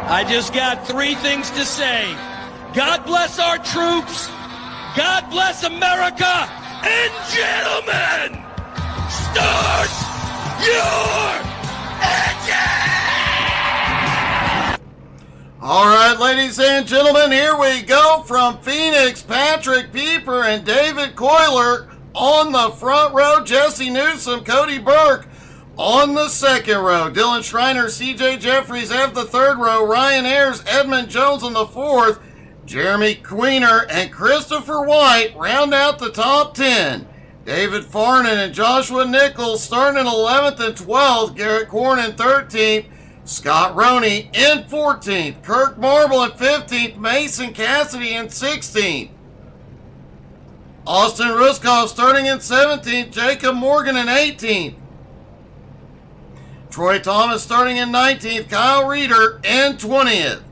I just got three things to say. God bless our troops. God bless America. And gentlemen, start your engine! All right, ladies and gentlemen, here we go from Phoenix. Patrick Pieper and David Coyler on the front row. Jesse Newsom, Cody Burke on the second row. Dylan Schreiner, CJ Jeffries have the third row. Ryan Ayers, Edmund Jones on the fourth. Jeremy Queener and Christopher White round out the top 10. David Farnan and Joshua Nichols starting in 11th and 12th. Garrett Korn in 13th. Scott Roney in 14th. Kirk Marble in 15th. Mason Cassidy in 16th. Austin Ruskoff starting in 17th. Jacob Morgan in 18th. Troy Thomas starting in 19th. Kyle Reeder in 20th.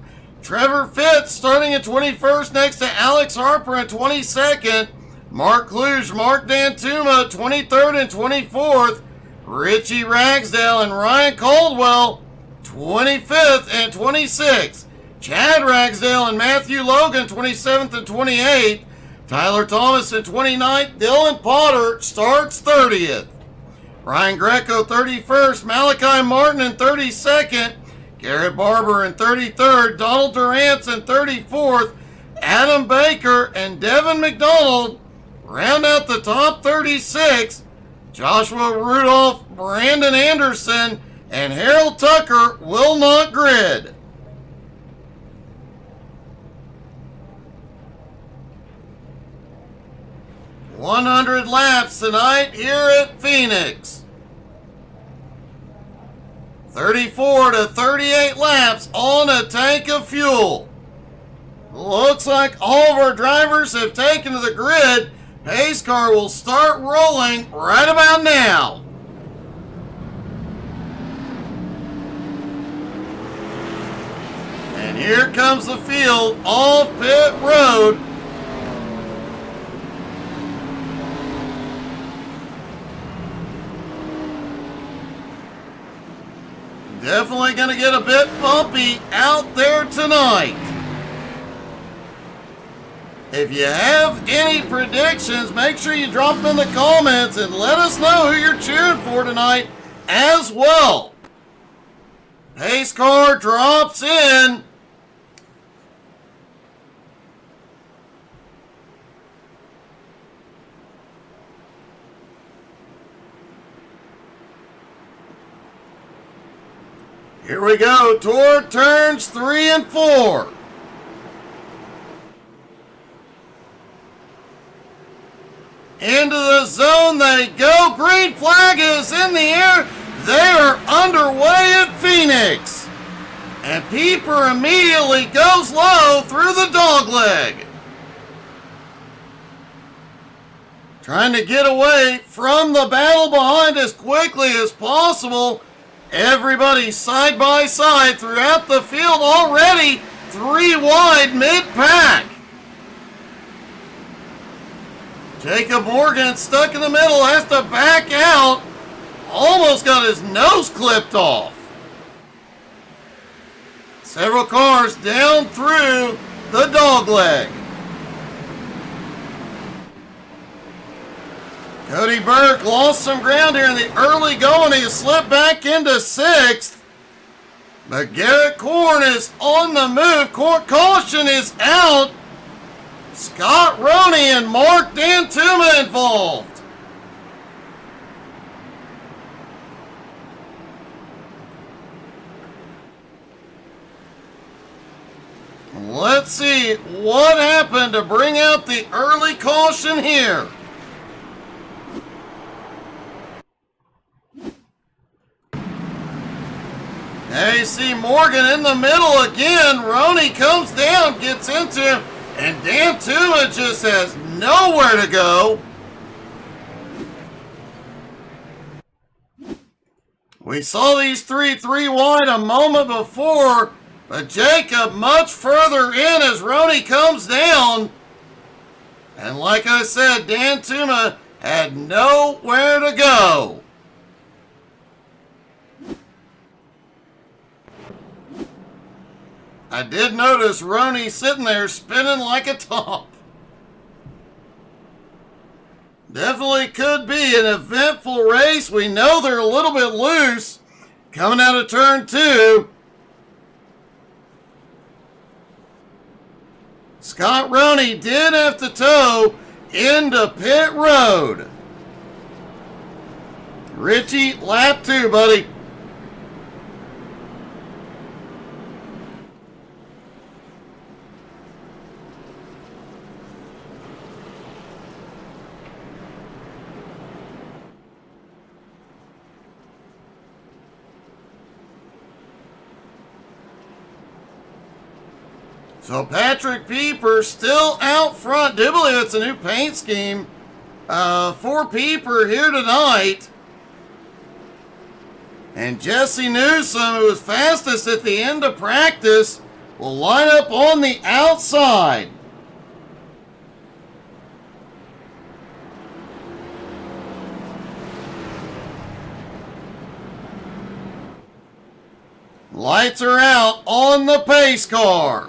Trevor Fitz starting in 21st next to Alex Harper in 22nd. Mark Kluge, Mark Dantuma 23rd and 24th. Richie Ragsdale and Ryan Caldwell 25th and 26th. Chad Ragsdale and Matthew Logan 27th and 28th. Tyler Thomas in 29th. Dylan Potter starts 30th. Ryan Greco 31st. Malachi Martin in 32nd. Garrett Barber in 33rd. Donald Durant's in 34th. Adam Baker and Devin McDonald round out the top 36. Joshua Rudolph, Brandon Anderson, and Harold Tucker will not grid. "100 laps tonight here at Phoenix. 34 to 38 laps on a tank of fuel. Looks like all of our drivers have taken to the grid. Pace car will start rolling right about now. And here comes the field off pit road. Definitely going to get a bit bumpy out there tonight. If you have any predictions, make sure you drop them in the comments and let us know who you're cheering for tonight as well. Pace car drops in. Here we go, toward turns 3 and 4. Into the zone they go. Green flag is in the air. They are underway at Phoenix. And Pieper immediately goes low through the dogleg. Trying to get away from the battle behind as quickly as possible. Everybody side by side throughout the field already. 3 wide mid-pack. Jacob Morgan stuck in the middle, has to back out. Almost got his nose clipped off. Several cars down through the dogleg. Cody Burke lost some ground here in the early going. He slipped back into 6th. But Garrett Korn is on the move. Caution is out. Scott Roney and Mark Dantuma involved. Let's see what happened to bring out the early caution here. Now you see Morgan in the middle again. Roney comes down, gets into him, and Dantuma just has nowhere to go. We saw these three wide a moment before, but Jacob much further in as Roney comes down. And like I said, Dantuma had nowhere to go. I did notice Roney sitting there spinning like a top. Definitely could be an eventful race. We know they're a little bit loose coming out of turn 2. Scott Roney did have to tow into pit road. Richie, lap 2, buddy. So Patrick Pieper still out front. Do believe it's a new paint scheme for Pieper here tonight. And Jesse Newsom, who was fastest at the end of practice, will line up on the outside. Lights are out on the pace car.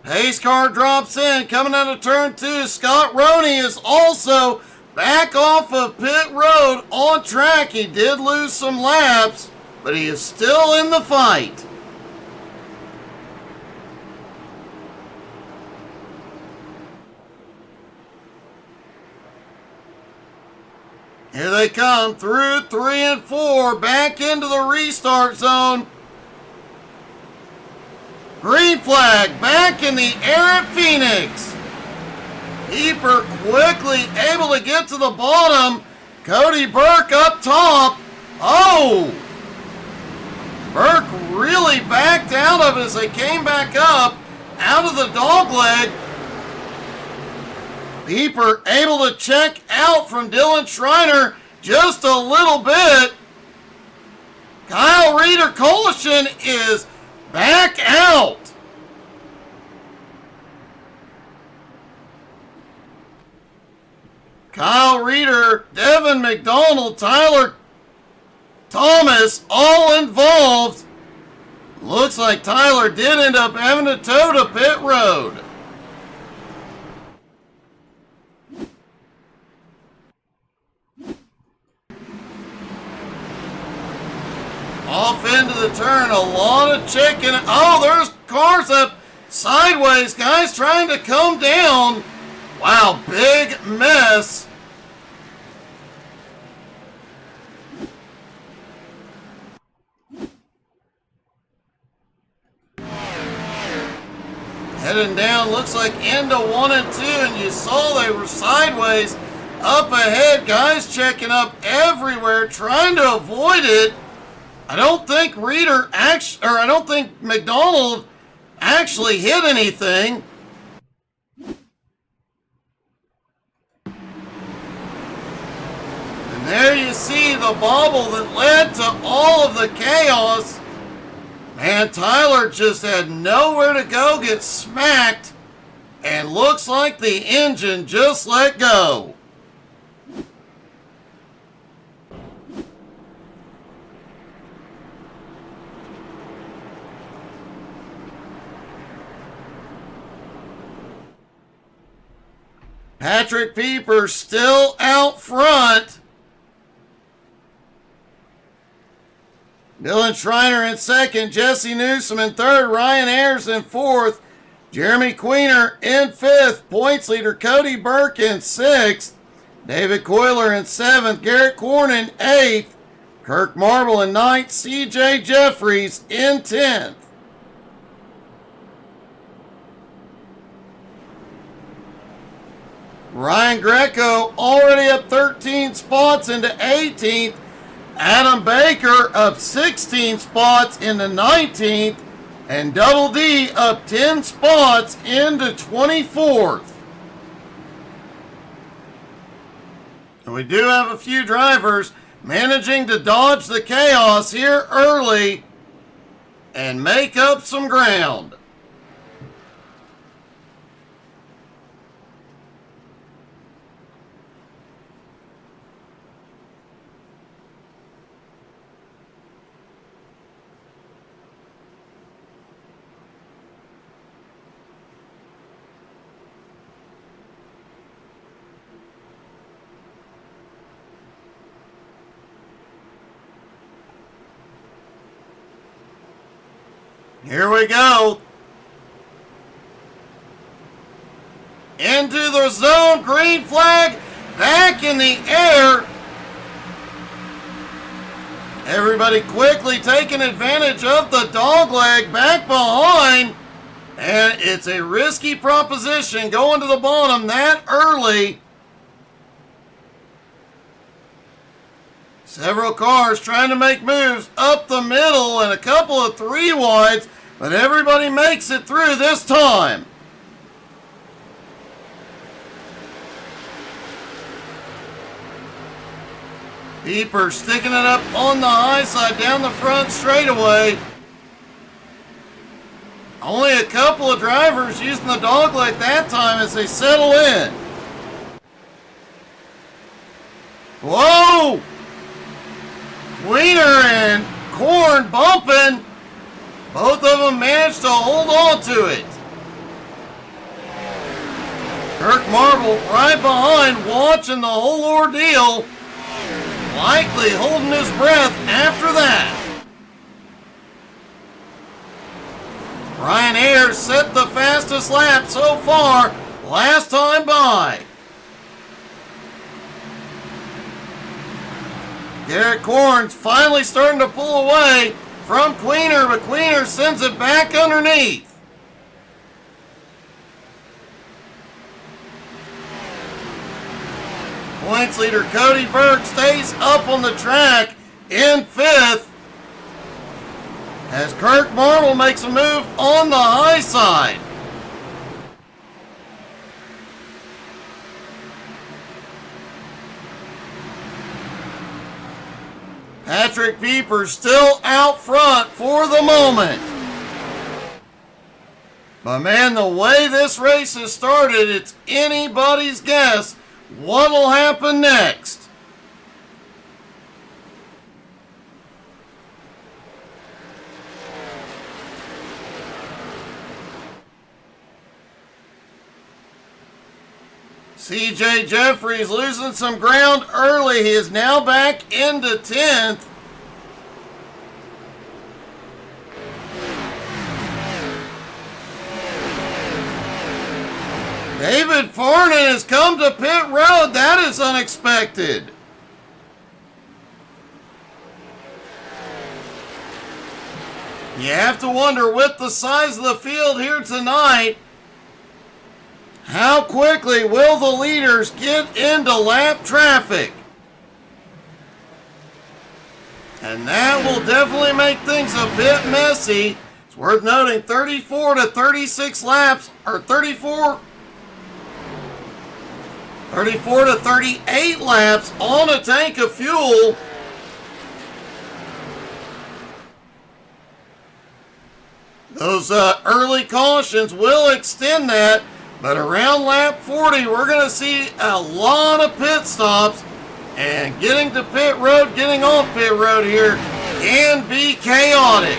Pace car drops in, coming out of turn 2. Scott Roney is also back off of pit road on track. He did lose some laps, but he is still in the fight. Here they come through 3 and 4, back into the restart zone. Green flag back in the air at Phoenix. Pieper quickly able to get to the bottom. Cody Burke up top. Oh! Burke really backed out of it as they came back up out of the dogleg. Pieper able to check out from Dylan Schreiner just a little bit. Kyle Reeder Coalition is back out. Kyle Reeder, Devin McDonald, Tyler Thomas, all involved. Looks like Tyler did end up having to tow to pit road. Off into the turn, a lot of chicken. Oh, there's cars up sideways. Guys trying to come down. Wow, big mess. Heading down, looks like into 1 and 2, and you saw they were sideways up ahead. Guys checking up everywhere, trying to avoid it. I don't think I don't think McDonald actually hit anything. And there you see the bobble that led to all of the chaos. Man, Tyler just had nowhere to go, get smacked, and looks like the engine just let go. Patrick Pieper still out front. Dylan Schreiner in second, Jesse Newsom in third, Ryan Ayers in fourth, Jeremy Queener in fifth, points leader Cody Burke in sixth, David Coyler in seventh, Garrett Korn in eighth, Kirk Marble in ninth, CJ Jeffries in 10th. Ryan Greco already up 13 spots into 18th. Adam Baker up 16 spots into 19th. And Double D up 10 spots into 24th. We do have a few drivers managing to dodge the chaos here early and make up some ground. Here we go. Into the zone, green flag, back in the air. Everybody quickly taking advantage of the dogleg back behind. And it's a risky proposition going to the bottom that early. Several cars trying to make moves up the middle and a couple of three wides, but everybody makes it through this time. Pieper sticking it up on the high side down the front straightaway. Only a couple of drivers using the dogleg that time as they settle in. Whoa! Wiener and Korn bumping. Both of them managed to hold on to it. Kirk Marble right behind, watching the whole ordeal. Likely holding his breath after that. Ryan Ayers set the fastest lap so far, last time by. Garrett Korn's finally starting to pull away from Queener, but Queener sends it back underneath. Points leader Cody Burke stays up on the track in fifth as Kirk Marble makes a move on the high side. Patrick Pieper still out front for the moment. But man, the way this race has started, it's anybody's guess what'll happen next. CJ Jeffries losing some ground early. He is now back into 10th. David Farnan has come to pit road. That is unexpected. You have to wonder, with the size of the field here tonight, how quickly will the leaders get into lap traffic? And that will definitely make things a bit messy. It's worth noting 34 to 36 laps, or 34 to 38 laps on a tank of fuel. Those early cautions will extend that, but around lap 40, we're going to see a lot of pit stops, and getting to pit road, getting off pit road here can be chaotic.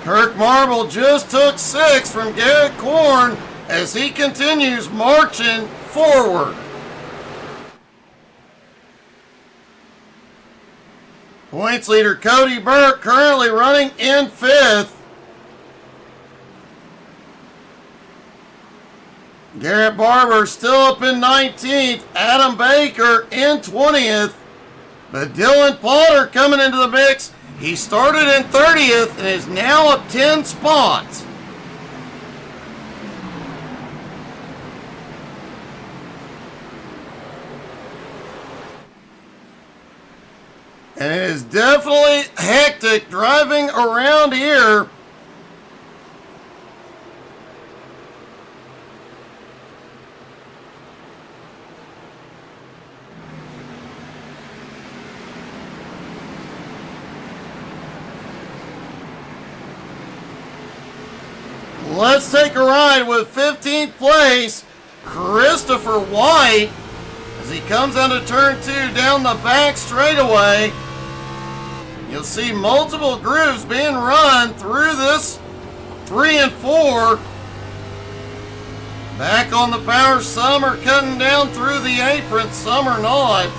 Kirk Marble just took 6 from Garrett Korn as he continues marching forward. Points leader Cody Burke currently running in 5th. Garrett Barber still up in 19th. Adam Baker in 20th. But Dylan Potter coming into the mix. He started in 30th and is now up 10 spots. And it is definitely hectic driving around here. let's take a ride with 15th place, Christopher White, as he comes out of turn 2 down the back straightaway. You'll see multiple grooves being run through this 3 and 4. Back on the power, some are cutting down through the apron, some are not.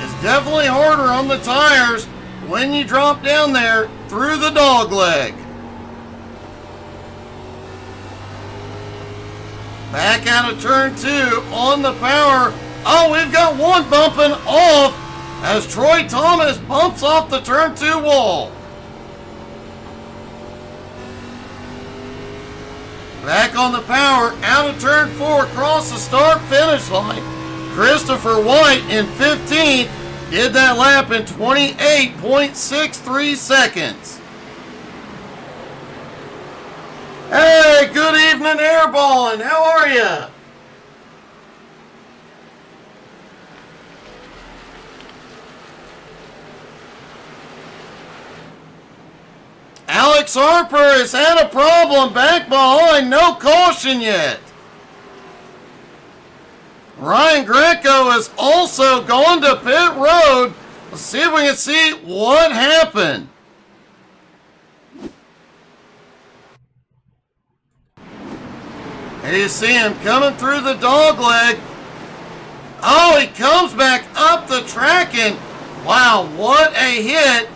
It's definitely harder on the tires when you drop down there through the dog leg. Back out of turn 2 on the power. Oh, we've got one bumping off as Troy Thomas bumps off the turn 2 wall. Back on the power, out of turn 4, across the start-finish line. Christopher White in 15th did that lap in 28.63 seconds. Hey, good evening, Airballing. How are you? Alex Harper has had a problem back behind, no caution yet. Ryan Greco has also gone to pit road. Let's see if we can see what happened. And you see him coming through the dog leg. Oh, he comes back up the track and wow, what a hit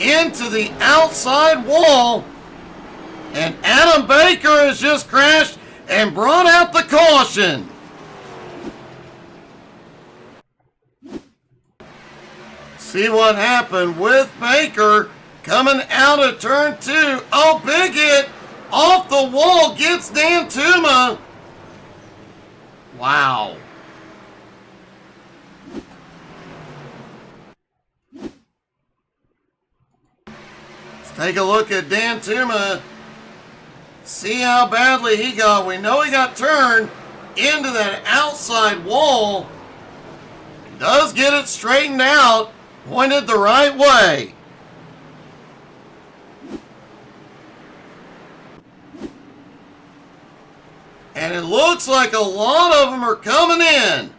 into the outside wall. And Adam Baker has just crashed and brought out the caution. See what happened with Baker coming out of turn 2. Oh, big hit off the wall, gets Dan Tuma. Wow. Let's take a look at Dan Tuma. See how badly he got. We know he got turned into that outside wall. Does get it straightened out, pointed the right way. And it looks like a lot of them are coming in.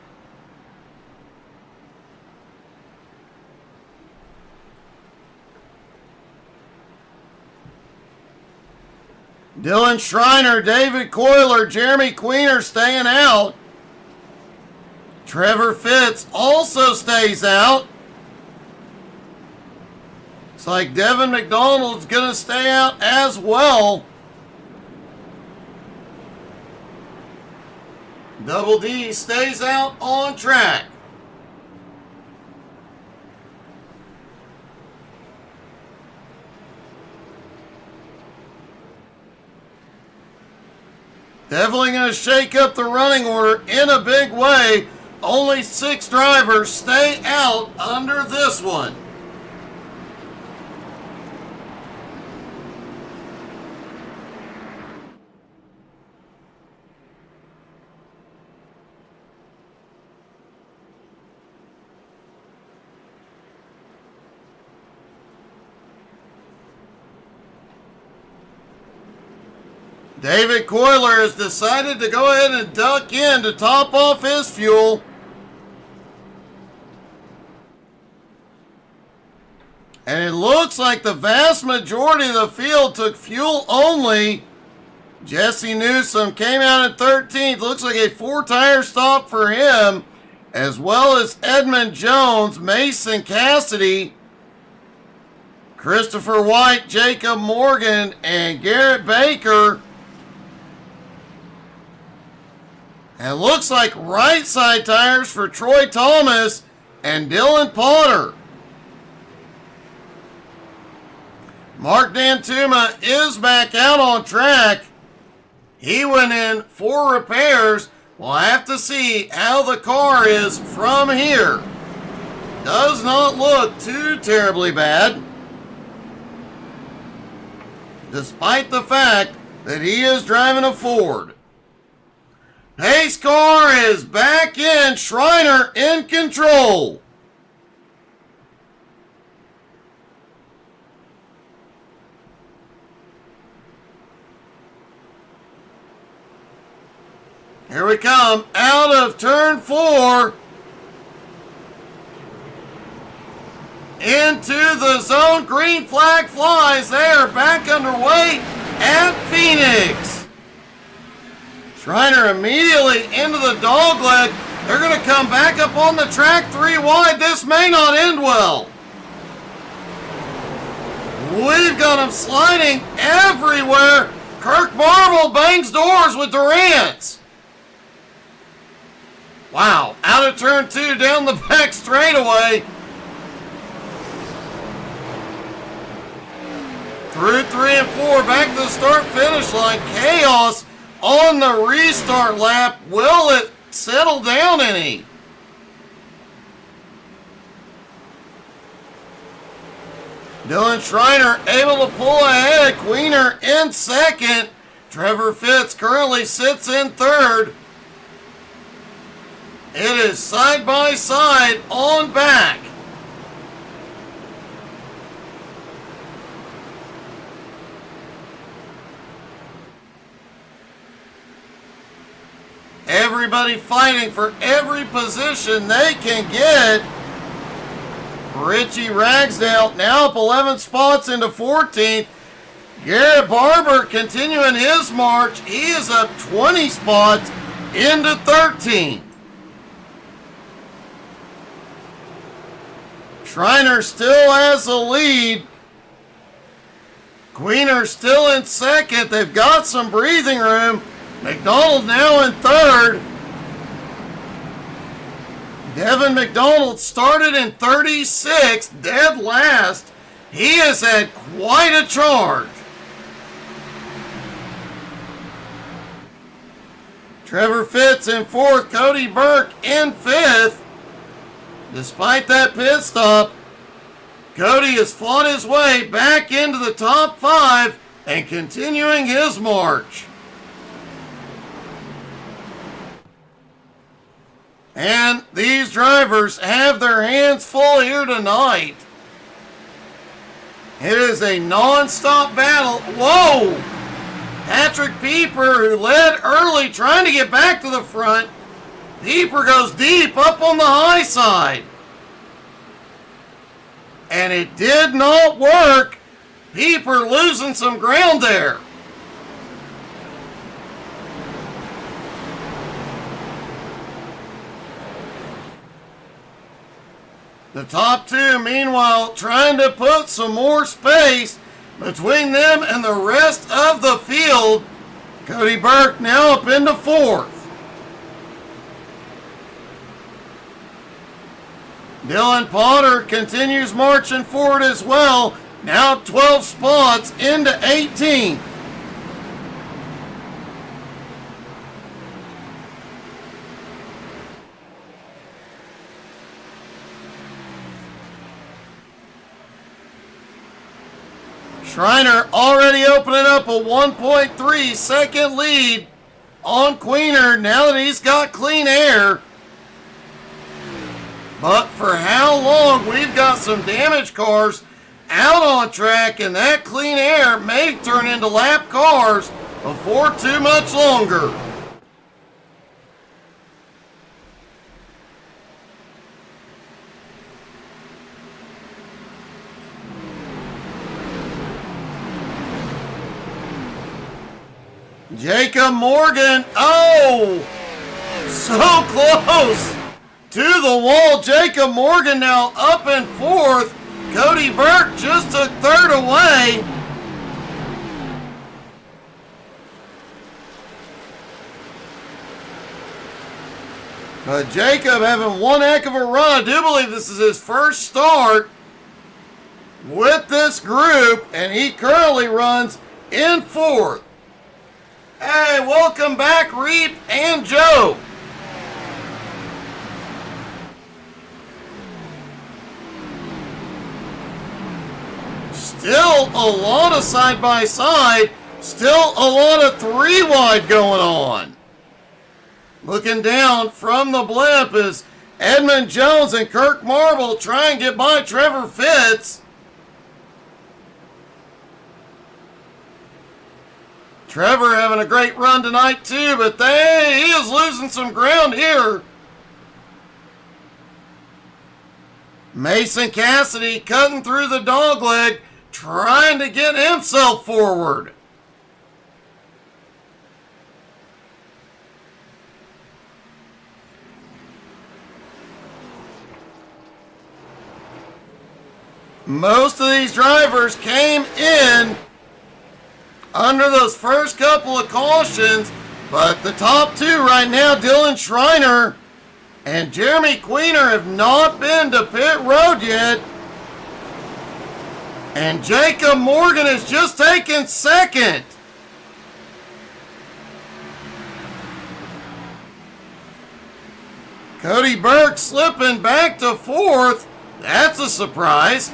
Dylan Schreiner, David Coyler, Jeremy Queen are staying out. Trevor Fitz also stays out. Looks like Devin McDonald's going to stay out as well. Double D stays out on track. Definitely going to shake up the running order in a big way. Only 6 drivers stay out under this one. David Coyler has decided to go ahead and duck in to top off his fuel. And it looks like the vast majority of the field took fuel only. Jesse Newsom came out in 13th. Looks like a 4-tire stop for him, as well as Edmund Jones, Mason Cassidy, Christopher White, Jacob Morgan, and Garrett Baker. And it looks like right side tires for Troy Thomas and Dylan Potter. Mark Dantuma is back out on track. He went in for repairs. We'll have to see how the car is from here. Does not look too terribly bad, despite the fact that he is driving a Ford. Pace car is back in. Schreiner in control. Here we come out of turn 4. Into the zone. Green flag flies. They are back underway at Phoenix. Schreiner immediately into the dogleg. They're going to come back up on the track 3 wide. This may not end well. We've got them sliding everywhere. Kirk Marble bangs doors with Durant. Wow, out of turn 2 down the back straightaway. Through 3 and 4, back to the start-finish line. Chaos on the restart lap. Will it settle down any? Dylan Schreiner able to pull ahead. Queener in second. Trevor Fitz currently sits in third. It is side by side on back. Everybody fighting for every position they can get. Richie Ragsdale now up 11 spots into 14th. Garrett Barber continuing his march. He is up 20 spots into 13th. Schreiner still has the lead. Queener still in second. They've got some breathing room. McDonald now in third. Devin McDonald started in 36th, dead last. He has had quite a charge. Trevor Fitz in fourth, Cody Burke in fifth. Despite that pit stop, Cody has fought his way back into the top 5 and continuing his march. And these drivers have their hands full here tonight. It is a non-stop battle. Whoa! Patrick Pieper, who led early, trying to get back to the front. Pieper goes deep up on the high side. And it did not work. Pieper losing some ground there. The top 2, meanwhile, trying to put some more space between them and the rest of the field. Cody Burke now up into 4th. Dylan Potter continues marching forward as well. Now 12 spots into 18th. Schreiner already opening up a 1.3 second lead on Queener now that he's got clean air. But for how long? We've got some damaged cars out on track, and that clean air may turn into lap cars before too much longer. Jacob Morgan, oh, so close to the wall. Jacob Morgan now up in 4th. Cody Burke just took 3rd away. But Jacob having one heck of a run. I do believe this is his first start with this group, and he currently runs in 4th. Hey, welcome back, Reap and Joe. Still a lot of side-by-side. Still a lot of 3-wide going on. Looking down from the blimp is Edmund Jones and Kirk Marble trying to get by Trevor Fitz. Trevor having a great run tonight too, but he is losing some ground here. Mason Cassidy cutting through the dogleg, trying to get himself forward. Most of these drivers came in under those first couple of cautions, but the top two right now, Dylan Schreiner and Jeremy Queener, have not been to pit road yet. And Jacob Morgan has just taken second. Cody Burke slipping back to fourth. That's a surprise.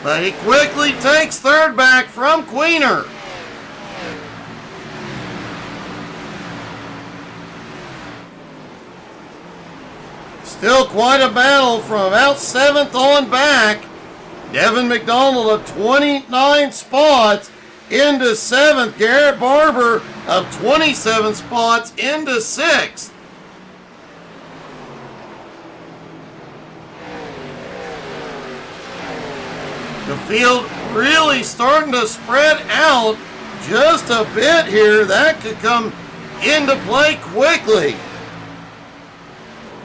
But he quickly takes third back from Queener. Still quite a battle from about seventh on back. Devin McDonald of 29 spots into seventh. Garrett Barber of 27 spots into sixth. The field really starting to spread out just a bit here. That could come into play quickly.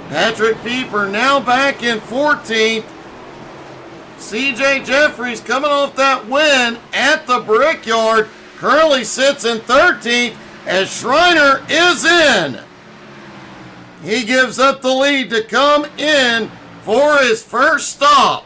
Patrick Pieper now back in 14th. CJ Jeffries coming off that win at the Brickyard currently sits in 13th as Schreiner is in. He gives up the lead to come in for his first stop.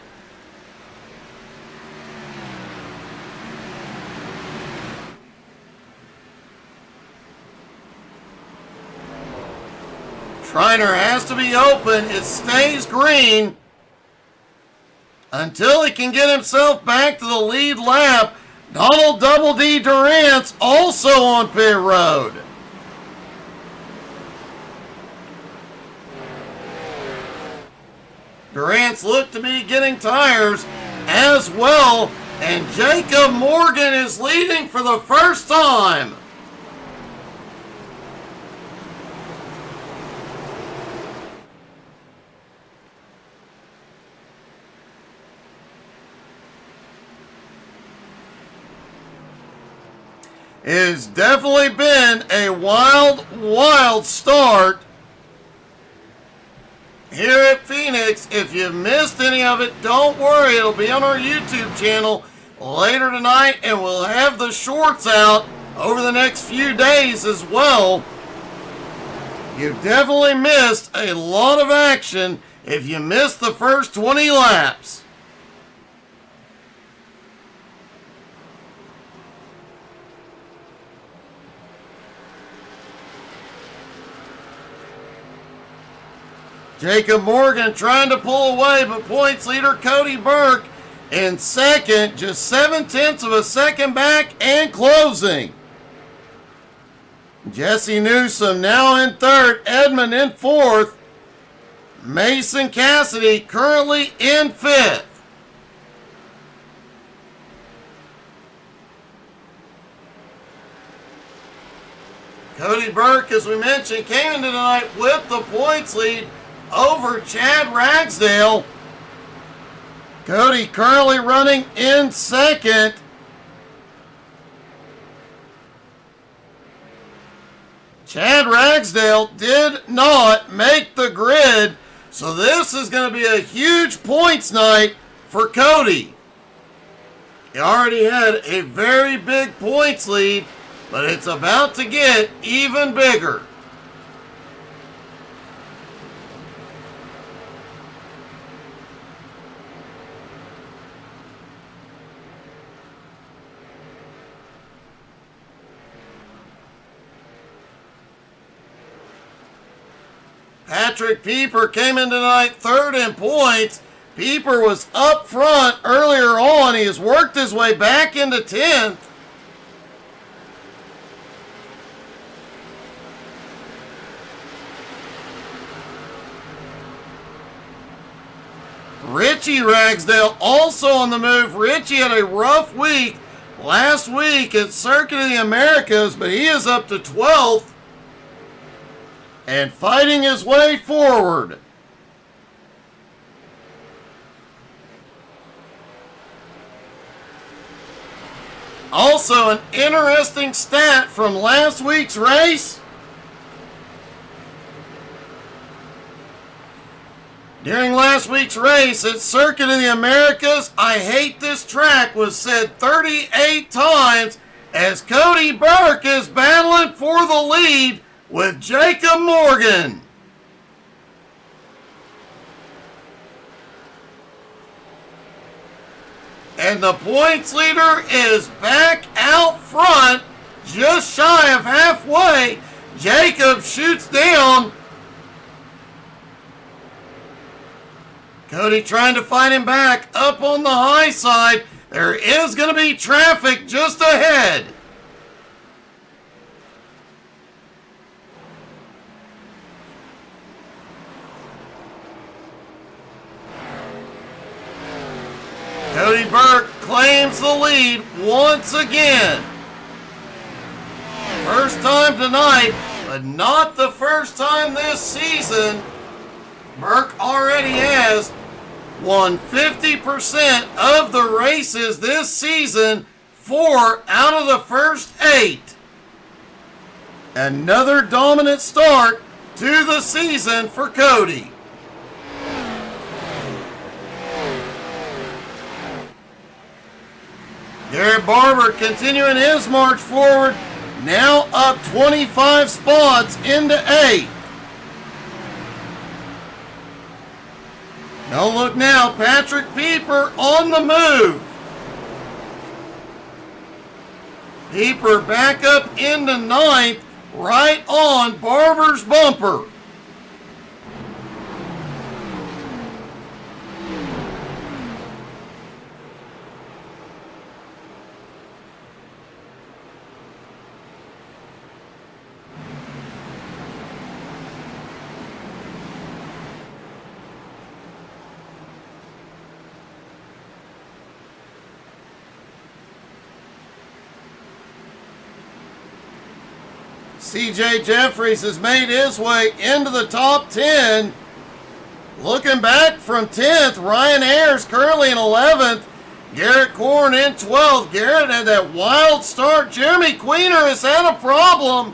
Schreiner has to be open. It stays green until he can get himself back to the lead lap. Donald Double D Durant's also on pit road. Durant's look to be getting tires as well. And Jacob Morgan is leading for the first time. It has definitely been a wild, wild start here at Phoenix. If you missed any of it, don't worry. It'll be on our YouTube channel later tonight, and we'll have the shorts out over the next few days as well. You've definitely missed a lot of action if you missed the first 20 laps. Jacob Morgan trying to pull away, but points leader Cody Burke in second, just 0.7 of a second back and closing. Jesse Newsom now in third, Edmond in fourth, Mason Cassidy currently in fifth. Cody Burke, as we mentioned, came into tonight with the points lead over Chad Ragsdale. Cody currently running in second. Chad Ragsdale did not make the grid, so this is going to be a huge points night for Cody. He already had a very big points lead, but it's about to get even bigger. Patrick Pieper came in tonight third in points. Pieper was up front earlier on. He has worked his way back into 10th. Richie Ragsdale also on the move. Richie had a rough week last week at Circuit of the Americas, but he is up to 12th and fighting his way forward. Also, an interesting stat from last week's race. During last week's race at Circuit of the Americas, "I hate this track" was said 38 times as Cody Burke is battling for the lead with Jacob Morgan. And the points leader is back out front, just shy of halfway. Jacob shoots down. Cody trying to fight him back up on the high side. There is going to be traffic just ahead. Cody Burke claims the lead once again. First time tonight, but not the first time this season. Burke already has won 50% of the races this season, 4 out of the first 8. Another dominant start to the season for Cody. Garrett Barber continuing his march forward, now up 25 spots into 8. No look now, Patrick Pieper on the move. Pieper back up into 9th, right on Barber's bumper. CJ Jeffries has made his way into the top 10. Looking back from 10th, Ryan Ayers currently in 11th. Garrett Korn in 12th. Garrett had that wild start. Jeremy Queener has had a problem.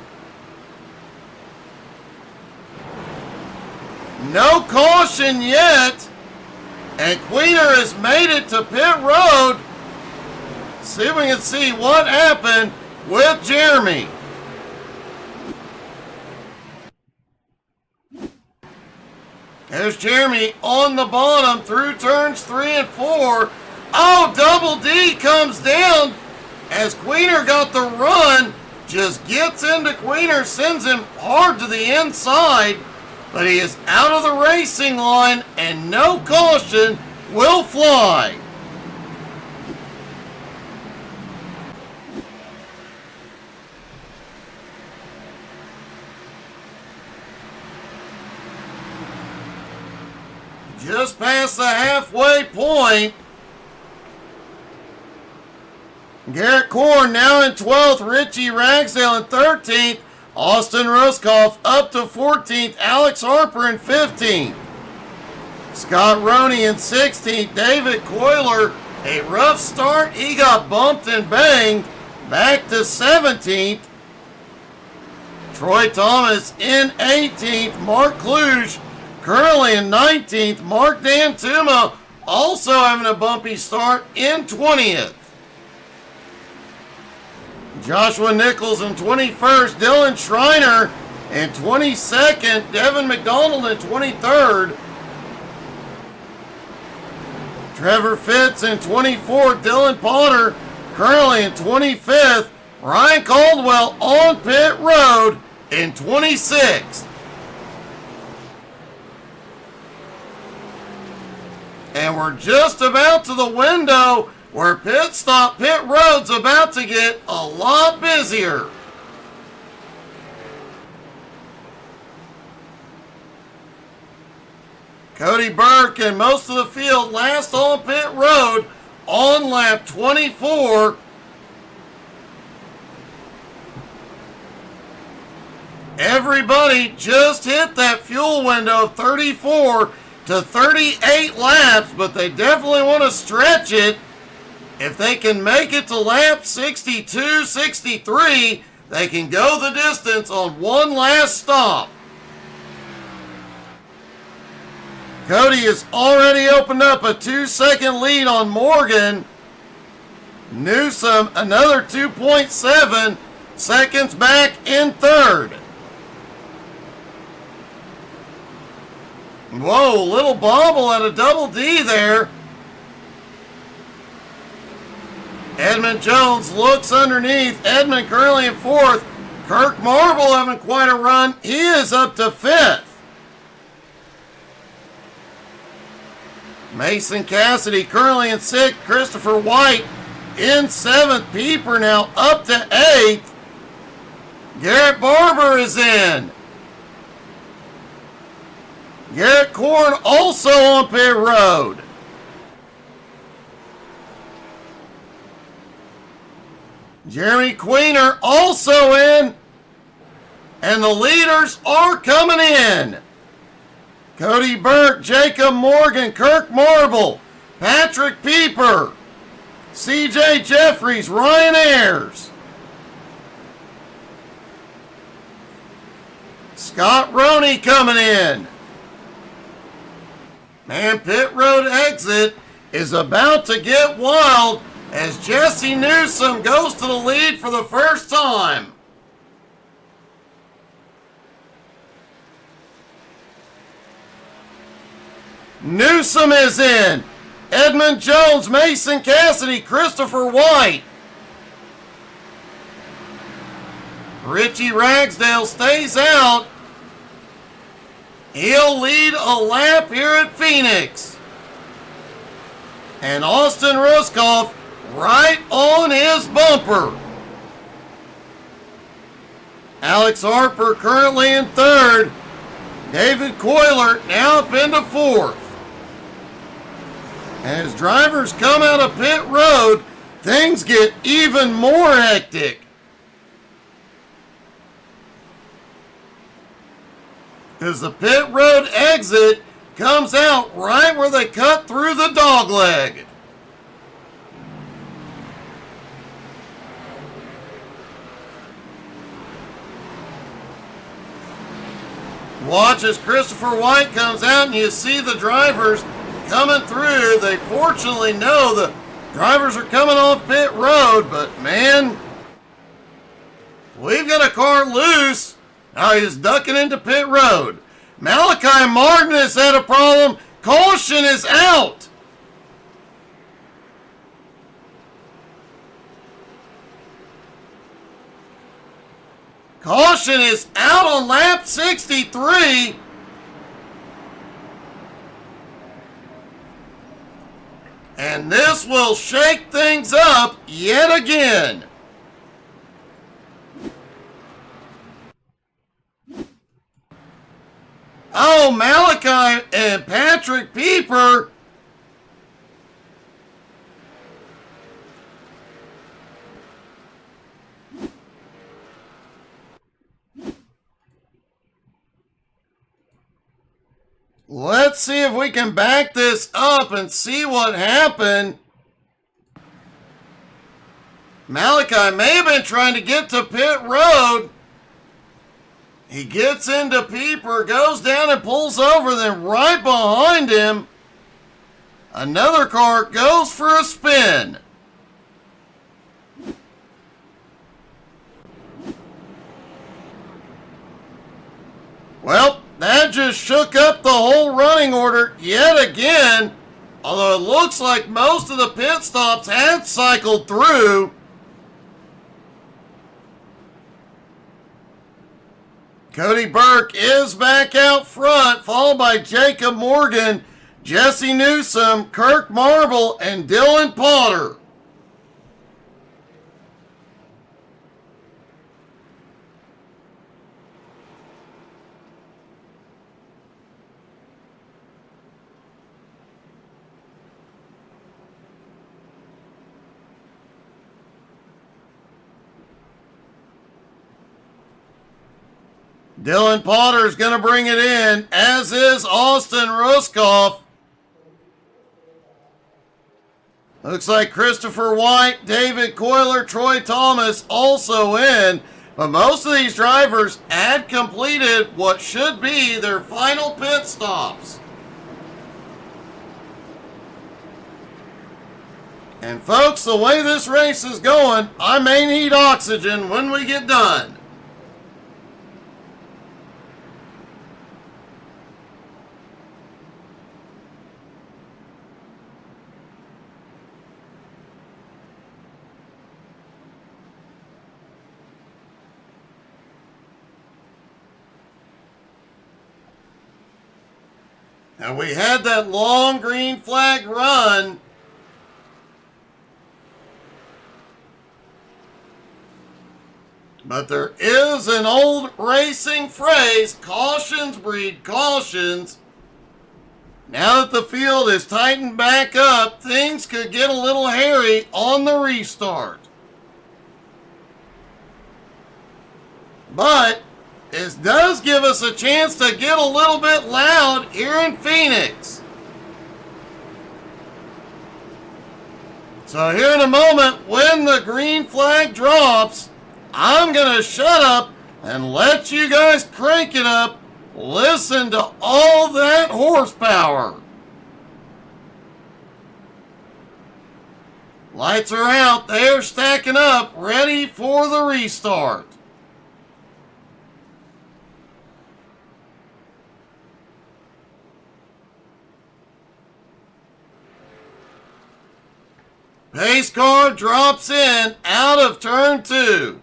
No caution yet. And Queener has made it to pit road. See if we can see what happened with Jeremy. There's Jeremy on the bottom through turns 3 and 4. Oh, Double D comes down as Queener got the run. Just gets into Queener, sends him hard to the inside. But he is out of the racing line and no caution will fly. Just past the halfway point. Garrett Korn now in 12th. Richie Ragsdale in 13th. Austin Ruskoff up to 14th. Alex Harper in 15th. Scott Roney in 16th. David Coiler, a rough start. He got bumped and banged. Back to 17th. Troy Thomas in 18th. Mark Kluge currently in 19th. Mark Dantuma also having a bumpy start in 20th. Joshua Nichols in 21st. Dylan Schreiner in 22nd. Devin McDonald in 23rd. Trevor Fitz in 24th. Dylan Potter currently in 25th. Ryan Caldwell on pit road in 26th. And we're just about to the window where pit road's about to get a lot busier. Cody Burke and most of the field last on pit road on lap 24. Everybody just hit that fuel window of 34 to 38 laps, but they definitely want to stretch it. If they can make it to lap 62, 63, they can go the distance on one last stop. Cody has already opened up a 2-second lead on Morgan. Newsom another 2.7 seconds back in third. Whoa, little bobble at a double D there. Edmund Jones looks underneath. Edmund currently in fourth. Kirk Marble having quite a run. He is up to fifth. Mason Cassidy currently in sixth. Christopher White in seventh. Pieper now up to eighth. Garrett Barber is in. Garrett Korn also on pit road. Jeremy Queener also in. And the leaders are coming in. Cody Burke, Jacob Morgan, Kirk Marble, Patrick Pieper, CJ Jeffries, Ryan Ayers, Scott Roney coming in. Man, pit road exit is about to get wild as Jesse Newsom goes to the lead for the first time. Newsom is in. Edmund Jones, Mason Cassidy, Christopher White. Richie Ragsdale stays out. He'll lead a lap here at Phoenix. And Austin Ruskoff right on his bumper. Alex Harper currently in third. David Coiler now up into fourth. As drivers come out of pit road, things get even more hectic. As the pit road exit comes out right where they cut through the dogleg. Watch as Christopher White comes out and you see the drivers coming through. They fortunately know the drivers are coming off pit road, but man, we've got a car loose. Now he's ducking into pit road. Malachi Martin has had a problem. Caution is out. Caution is out on lap 63. And this will shake things up yet again. Oh, Malachi and Patrick Pieper. Let's see if we can back this up and see what happened. Malachi may have been trying to get to pit road. He gets into Pieper, goes down and pulls over, then right behind him, another car goes for a spin. Well, that just shook up the whole running order yet again, although it looks like most of the pit stops had cycled through. Cody Burke is back out front, followed by Jacob Morgan, Jesse Newsom, Kirk Marble, and Dylan Potter. Dylan Potter's going to bring it in, as is Austin Ruskoff. Looks like Christopher White, David Coyler, Troy Thomas also in. But most of these drivers had completed what should be their final pit stops. And folks, the way this race is going, I may need oxygen when we get done. And we had that long green flag run. But there is an old racing phrase, cautions breed cautions. Now that the field is tightened back up, things could get a little hairy on the restart. But this does give us a chance to get a little bit loud here in Phoenix. So here in a moment, when the green flag drops, I'm going to shut up and let you guys crank it up. Listen to all that horsepower. Lights are out. They're stacking up, ready for the restart. Pace car drops in out of turn 2.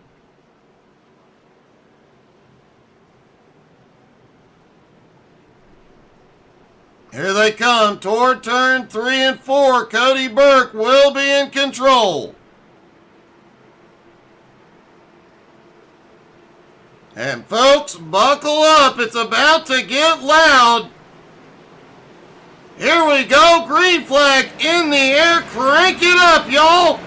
Here they come toward turn 3 and 4. Cody Burke will be in control. And folks, buckle up. It's about to get loud. Here we go. Green flag in the air. Crank it up, y'all.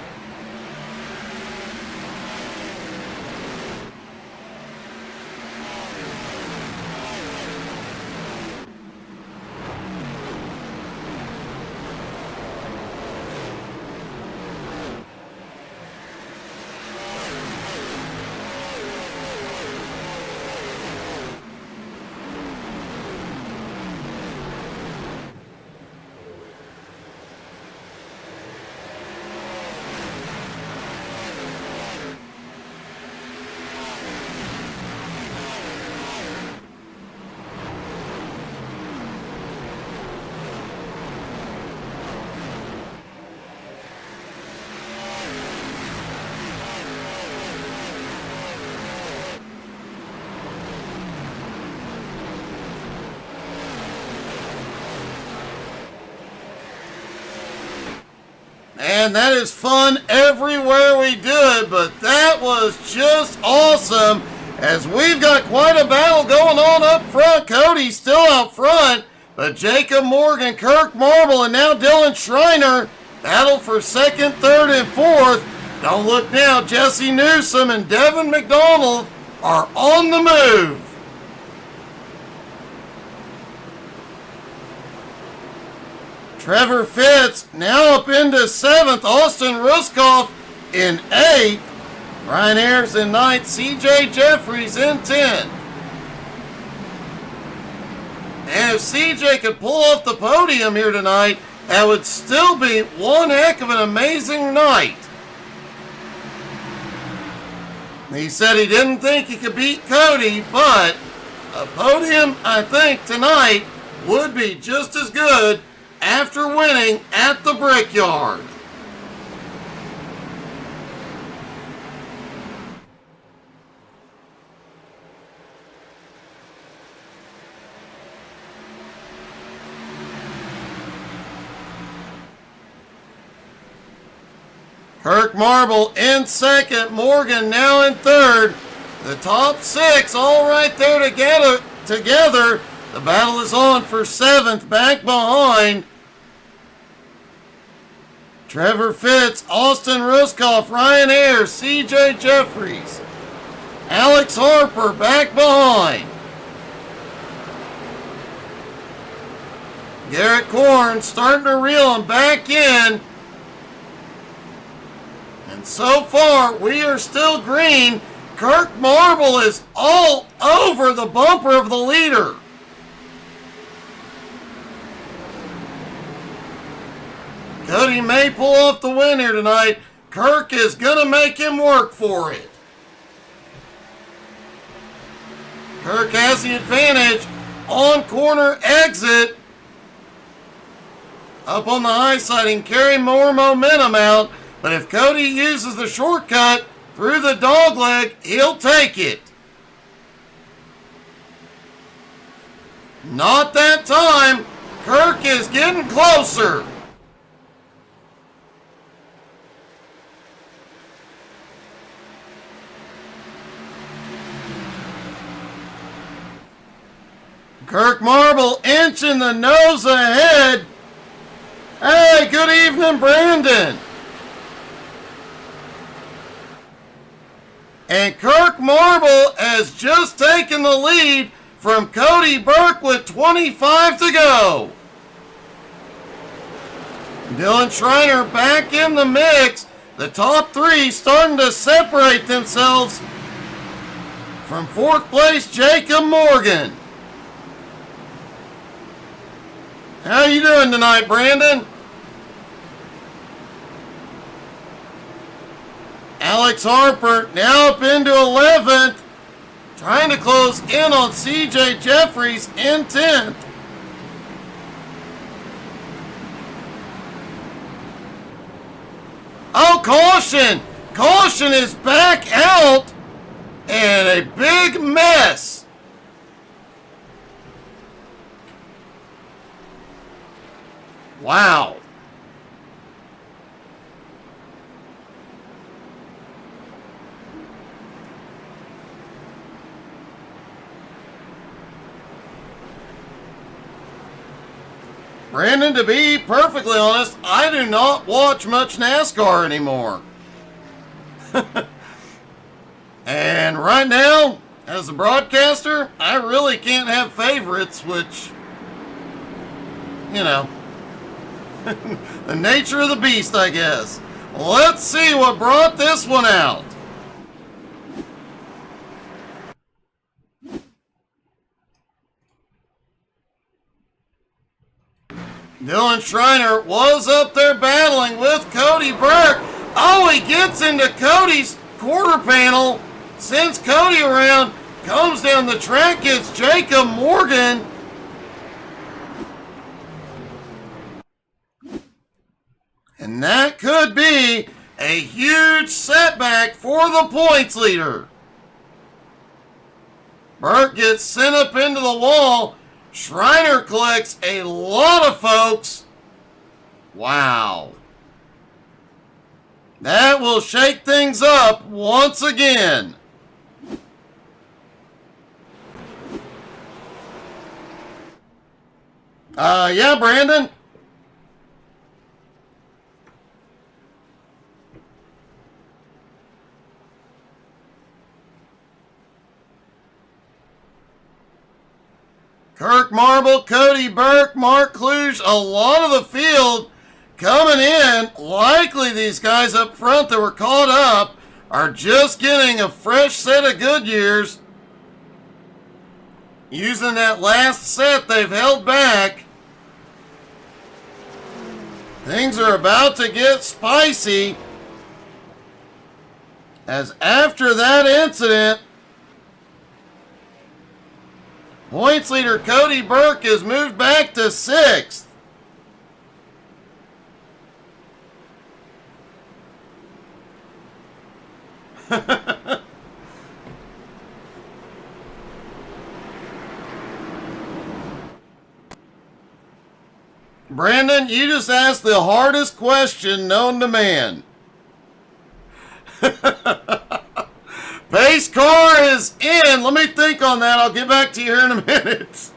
And that is fun everywhere we do it, but that was just awesome as we've got quite a battle going on up front. Cody's still out front, but Jacob Morgan, Kirk Marble, and now Dylan Schreiner battle for second, third, and fourth. Don't look now, Jesse Newsom and Devin McDonald are on the move. Trevor Fitz now up into 7th. Austin Ruskoff in 8th. Ryan Ayers in 9th. CJ Jeffries in 10th. And if CJ could pull off the podium here tonight, that would still be one heck of an amazing night. He said he didn't think he could beat Cody, but a podium, I think, tonight would be just as good after winning at the Brickyard. Kirk Marble in 2nd, Morgan now in 3rd. The top 6 all right there together. The battle is on for 7th, back behind Trevor Fitz, Austin Ruskoff, Ryan Ayers, CJ Jeffries, Alex Harper back behind. Garrett Korn starting to reel him back in. And so far, we are still green. Kirk Marble is all over the bumper of the leader. Cody may pull off the win here tonight. Kirk is going to make him work for it. Kirk has the advantage on corner exit. Up on the high side and carry more momentum out. But if Cody uses the shortcut through the dog leg, he'll take it. Not that time. Kirk is getting closer. Kirk Marble inching the nose ahead. Hey, good evening, Brandon. And Kirk Marble has just taken the lead from Cody Burke with 25 to go. Dylan Schreiner back in the mix. The top three starting to separate themselves from fourth place, Jacob Morgan. How you doing tonight, Brandon? Alex Harper now up into 11th, trying to close in on CJ Jeffries in 10th. Oh, caution! Caution is back out, and a big mess. Wow. Brandon, to be perfectly honest, I do not watch much NASCAR anymore. And right now, as a broadcaster, I really can't have favorites, which, you know, the nature of the beast, I guess. Let's see what brought this one out. Dylan Schreiner was up there battling with Cody Burke. Oh, he gets into Cody's quarter panel. Sends Cody around. Comes down the track. Gets Jacob Morgan. And that could be a huge setback for the points leader. Burke gets sent up into the wall. Schreiner collects a lot of folks. Wow. That will shake things up once again. Yeah, Brandon? Kirk Marble, Cody Burke, Mark Kluge, a lot of the field coming in. Likely these guys up front that were caught up are just getting a fresh set of Goodyears. Using that last set they've held back. Things are about to get spicy, as after that incident, points leader Cody Burke is moved back to 6th. Brandon, you just asked the hardest question known to man. Pace car is in. Let me think on that. I'll get back to you here in a minute.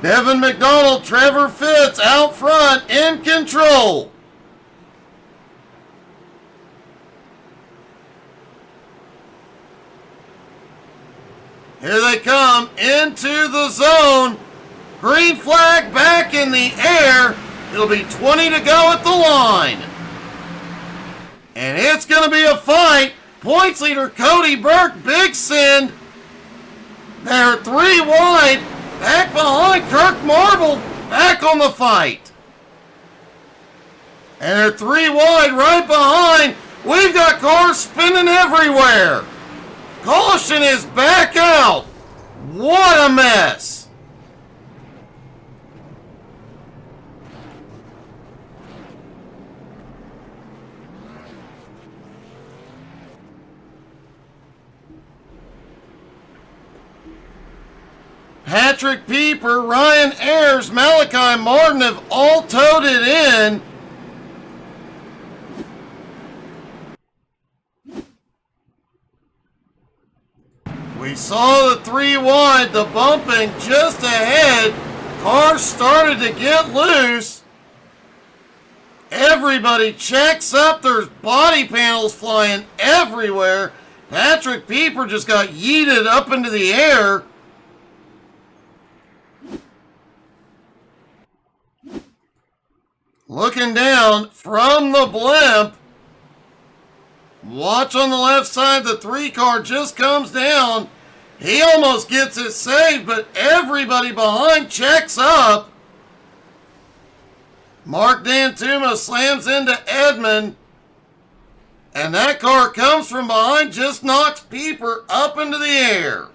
Devin McDonald, Trevor Fitz out front in control. Here they come into the zone. Green flag back in the air. It'll be 20 to go at the line. And it's going to be a fight. Points leader Cody Burke, big send. They're 3 wide. Back behind Kirk Marble, back on the fight. And they're 3 wide right behind. We've got cars spinning everywhere. Caution is back out. What a mess. Patrick Pieper, Ryan Ayers, Malachi Martin have all towed it in. We saw the 3 wide, the bumping just ahead. Cars started to get loose. Everybody checks up. There's body panels flying everywhere. Patrick Pieper just got yeeted up into the air. Looking down from the blimp. Watch on the left side, the 3 car just comes down. He almost gets it saved, but everybody behind checks up. Mark Dantuma slams into Edmond. And that car comes from behind, just knocks Pieper up into the air.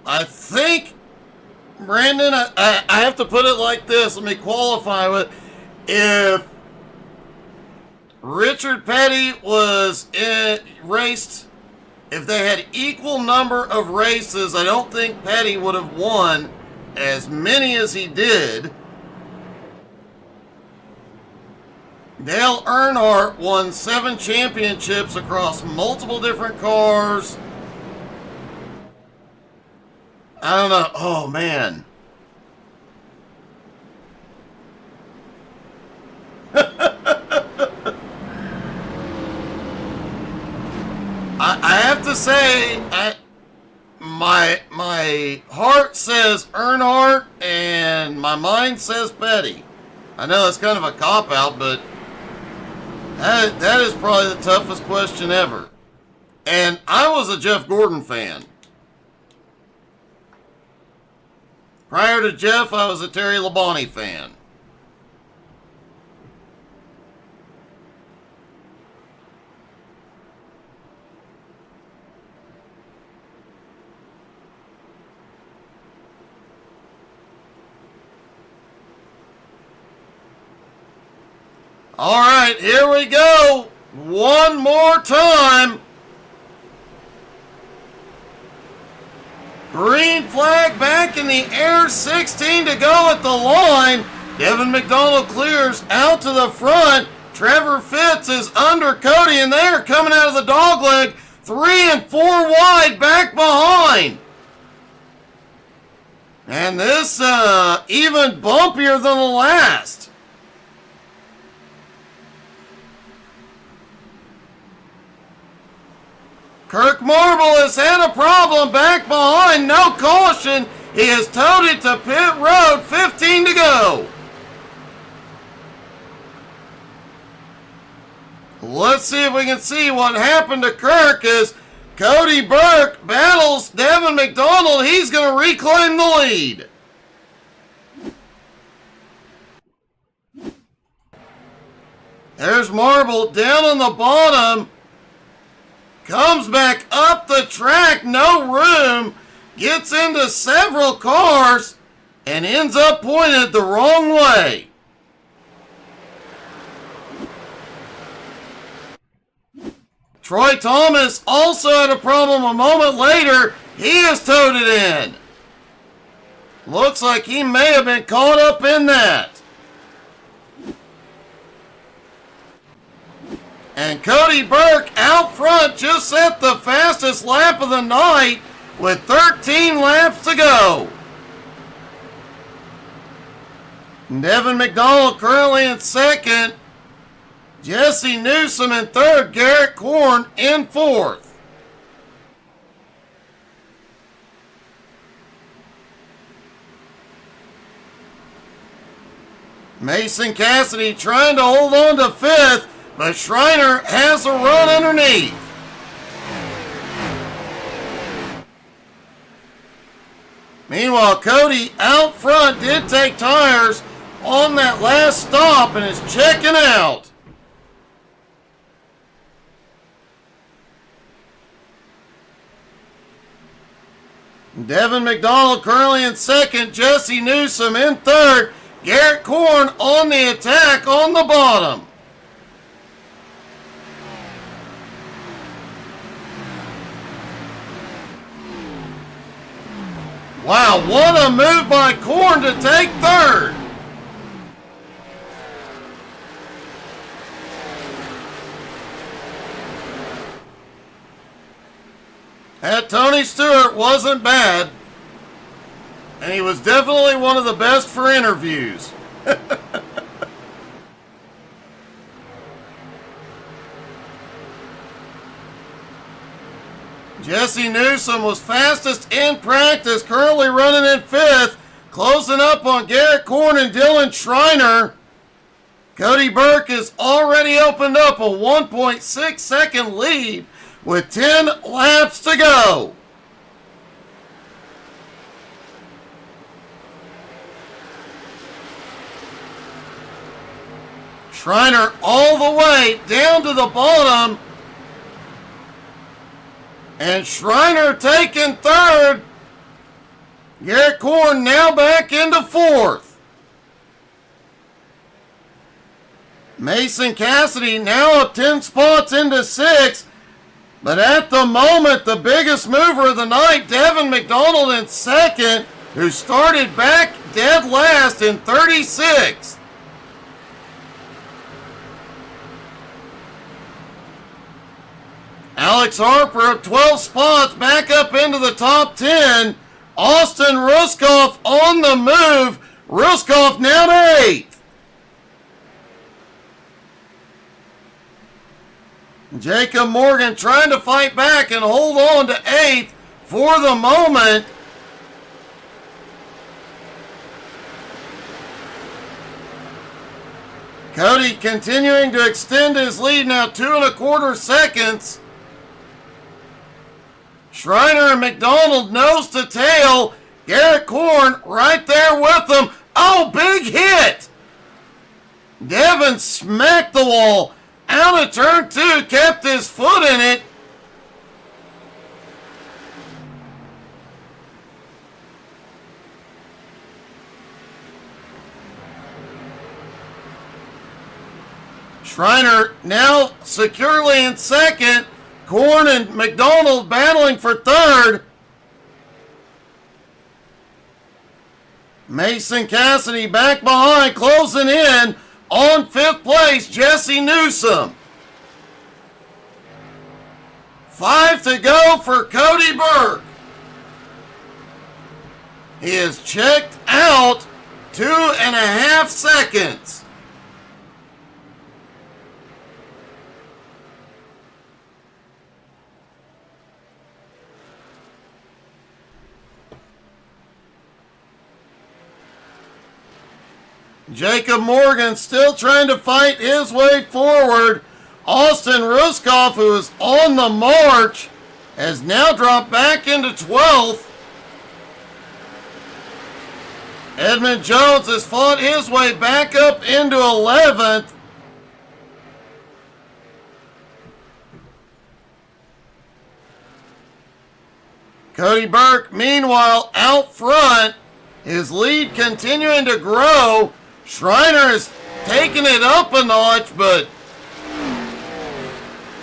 I think, Brandon, I have to put it like this. Let me qualify with, if Richard Petty was raced, if they had equal number of races, I don't think Petty would have won as many as he did. Dale Earnhardt won 7 championships across multiple different cars. I don't know. Oh, man. I have to say, my heart says Earnhardt and my mind says Petty. I know that's kind of a cop-out, but that is probably the toughest question ever. And I was a Jeff Gordon fan. Prior to Jeff, I was a Terry Labonte fan. All right, here we go. One more time. Green flag back in the air, 16 to go at the line. Devin McDonald clears out to the front. Trevor Fitz is under Cody, and they are coming out of the dogleg. 3 and 4 wide back behind. And this even bumpier than the last. Kirk Marble has had a problem back behind. No caution. He has towed it to pit road. 15 to go. Let's see if we can see what happened to Kirk as Cody Burke battles Devin McDonald. He's going to reclaim the lead. There's Marble down on the bottom. Comes back up the track, no room, gets into several cars, and ends up pointed the wrong way. Troy Thomas also had a problem a moment later. He has towed it in. Looks like he may have been caught up in that. And Cody Burke out front just set the fastest lap of the night with 13 laps to go. Devin McDonald currently in second. Jesse Newsom in third. Garrett Korn in fourth. Mason Cassidy trying to hold on to fifth, but Schreiner has a run underneath. Meanwhile, Cody out front did take tires on that last stop and is checking out. Devin McDonald currently in second. Jesse Newsom in third. Garrett Korn on the attack on the bottom. Wow, what a move by Korn to take third. That Tony Stewart wasn't bad. And he was definitely one of the best for interviews. Jesse Newsom was fastest in practice, currently running in fifth, closing up on Garrett Korn and Dylan Schreiner. Cody Burke has already opened up a 1.6 second lead with 10 laps to go. Schreiner all the way down to the bottom. And Schreiner taking third. Garrett Korn now back into fourth. Mason Cassidy now up 10 spots into sixth. But at the moment, the biggest mover of the night, Devin McDonald in second, who started back dead last in 36th. Alex Harper up 12 spots, back up into the top 10. Austin Ruskoff on the move. Ruskoff now to 8th. Jacob Morgan trying to fight back and hold on to 8th for the moment. Cody continuing to extend his lead now 2.25 seconds. Schreiner and McDonald nose to tail. Garrett Korn right there with them. Oh, big hit! Devin smacked the wall. Out of turn 2, kept his foot in it. Schreiner now securely in second. Korn and McDonald battling for third. Mason Cassidy back behind, closing in on 5th place, Jesse Newsom. 5 to go for Cody Burke. He is checked out 2.5 seconds. Jacob Morgan still trying to fight his way forward. Austin Ruskoff, who is on the march, has now dropped back into 12th. Edmund Jones has fought his way back up into 11th. Cody Burke, meanwhile, out front, his lead continuing to grow. Schreiner is taking it up a notch, but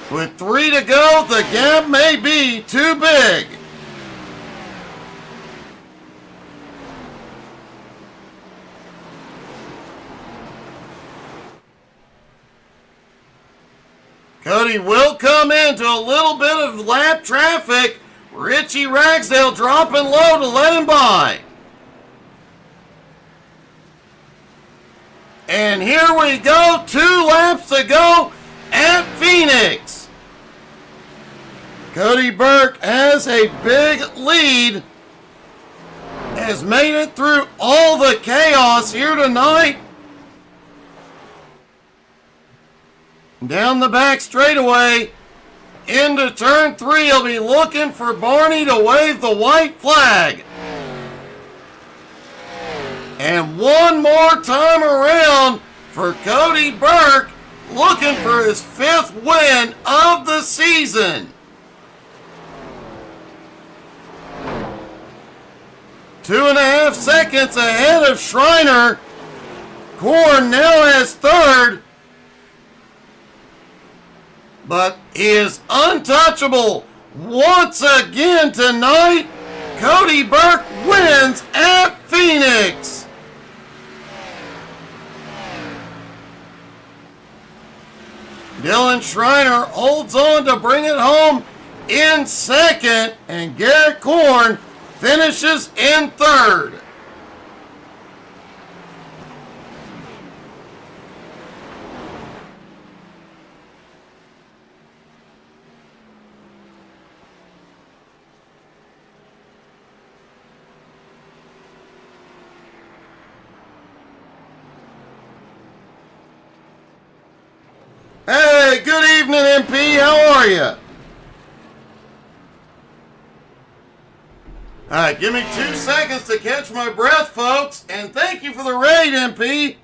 with 3 to go, the gap may be too big. Cody will come into a little bit of lap traffic. Richie Ragsdale dropping low to let him by. And here we go, 2 laps to go at Phoenix. Cody Burke has a big lead, has made it through all the chaos here tonight. Down the back straightaway, into turn 3, he'll be looking for Barney to wave the white flag. And one more time around for Cody Burke, looking for his 5th win of the season. 2.5 seconds ahead of Schreiner. Korn now has 3rd. But he is untouchable once again tonight. Cody Burke wins at Phoenix. Dylan Schreiner holds on to bring it home in 2nd, and Garrett Korn finishes in 3rd. Hey, good evening, MP. How are you? All right, give me 2 seconds to catch my breath, folks, and thank you for the raid, MP.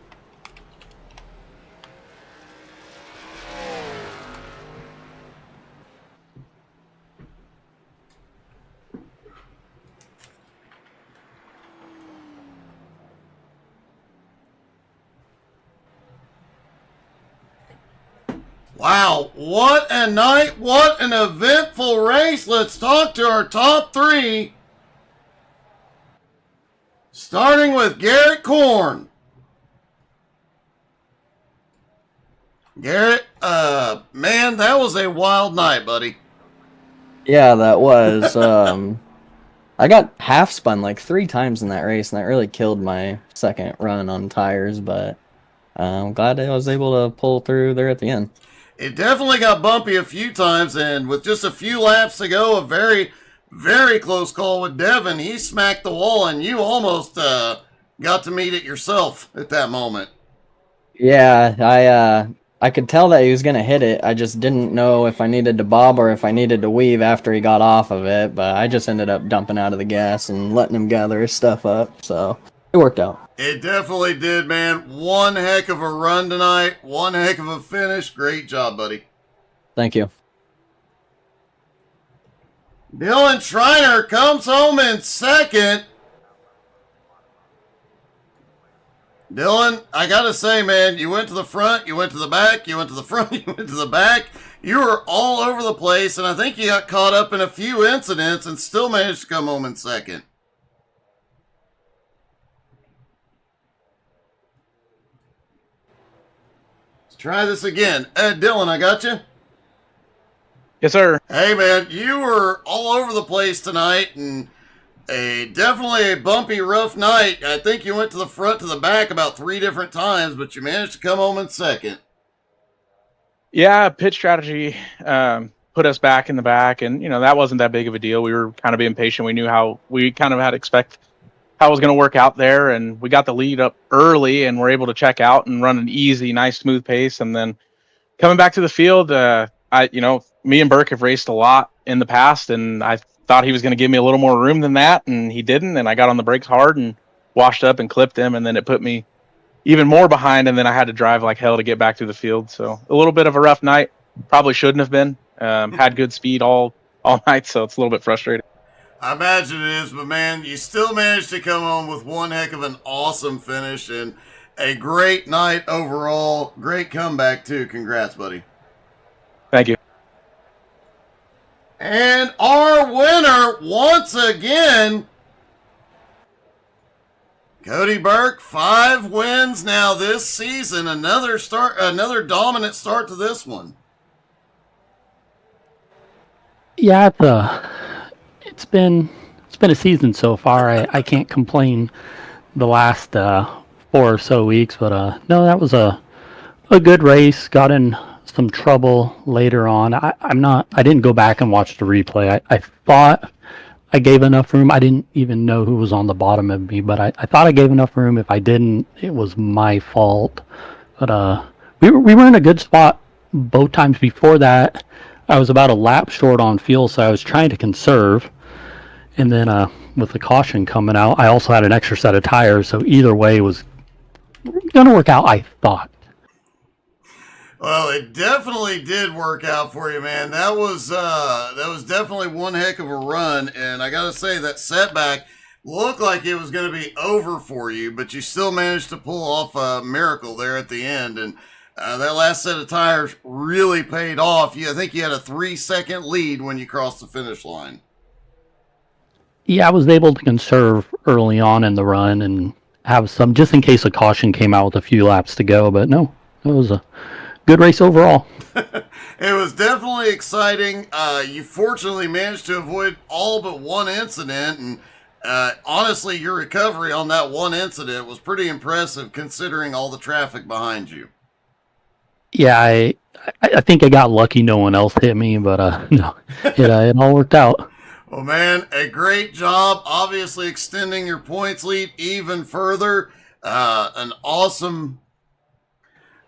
Wow, what a night, what an eventful race. Let's talk to our top 3. Starting with Garrett Korn. Garrett, man, that was a wild night, buddy. Yeah, that was. I got half spun like 3 times in that race, and that really killed my second run on tires, but I'm glad I was able to pull through there at the end. It definitely got bumpy a few times, and with just a few laps to go, a very, very close call with Devin. He smacked the wall, and you almost got to meet it yourself at that moment. Yeah, I could tell that he was going to hit it. I just didn't know if I needed to bob or if I needed to weave after he got off of it, but I just ended up dumping out of the gas and letting him gather his stuff up, so it worked out. It definitely did, man. One heck of a run tonight. One heck of a finish. Great job, buddy. Thank you. Dylan Schreiner comes home in 2nd. Dylan, I gotta say, man, you went to the front, you went to the back, you went to the front, you went to the back. You were all over the place, and I think you got caught up in a few incidents and still managed to come home in 2nd. Let's try this again. Dylan, I got you? Yes, sir. Hey, man, you were all over the place tonight, and definitely a bumpy, rough night. I think you went to the front to the back about 3 different times, but you managed to come home in 2nd. Yeah, pit strategy put us back in the back, and that wasn't that big of a deal. We were kind of being patient. We knew how we kind of had to expect how it was going to work out there, and we got the lead up early, and we're able to check out and run an easy, nice, smooth pace. And then coming back to the field, me and Burke have raced a lot in the past, and I thought he was going to give me a little more room than that, and he didn't. And I got on the brakes hard and washed up and clipped him, and then it put me even more behind, and then I had to drive like hell to get back to the field. So a little bit of a rough night. Probably shouldn't have been. Had good speed all night, so it's a little bit frustrating. I imagine it is, but man, you still managed to come home with one heck of an awesome finish and a great night overall. Great comeback, too. Congrats, buddy. Thank you. And our winner, once again, Cody Burke, 5 wins now this season. Another dominant start to this one. Yeah, it's been a season so far. I can't complain the last 4 or so weeks, but no, that was a good race. Got in some trouble later on. I didn't go back and watch the replay. I thought I gave enough room. I didn't even know who was on the bottom of me, but I thought I gave enough room. If I didn't, it was my fault. But we were in a good spot both times. Before that, I was about a lap short on fuel, so I was trying to conserve. And then with the caution coming out, I also had an extra set of tires, so either way was going to work out, I thought. Well, it definitely did work out for you, man. That was definitely one heck of a run, and I gotta say that setback looked like it was going to be over for you, but you still managed to pull off a miracle there at the end, and that last set of tires really paid off. I think you had a 3-second lead when you crossed the finish line. Yeah, I was able to conserve early on in the run and have some just in case a caution came out with a few laps to go. But no, it was a good race overall. It was definitely exciting. You fortunately managed to avoid all but one incident, and honestly, your recovery on that one incident was pretty impressive considering all the traffic behind you. Yeah, I think I got lucky. No one else hit me, but no, it all worked out. Well, man, a great job. Obviously, extending your points lead even further. An awesome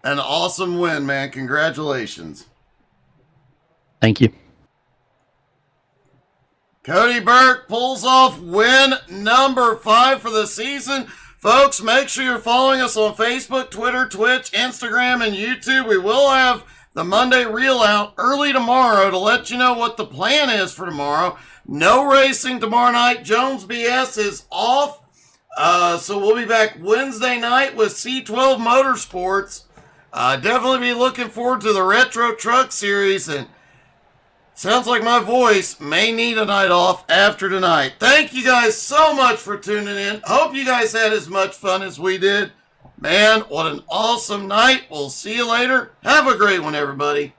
win, man. Congratulations. Thank you. Cody Burke pulls off win number 5 for the season. Folks, make sure you're following us on Facebook, Twitter, Twitch, Instagram, and YouTube. We will have the Monday reel out early tomorrow to let you know what the plan is for tomorrow. No racing tomorrow night. Jones BS is off. So we'll be back Wednesday night with C12 Motorsports. Definitely be looking forward to the Retro Truck Series, and sounds like my voice may need a night off after tonight. Thank you guys so much for tuning in. Hope you guys had as much fun as we did. Man, what an awesome night. We'll see you later. Have a great one, everybody.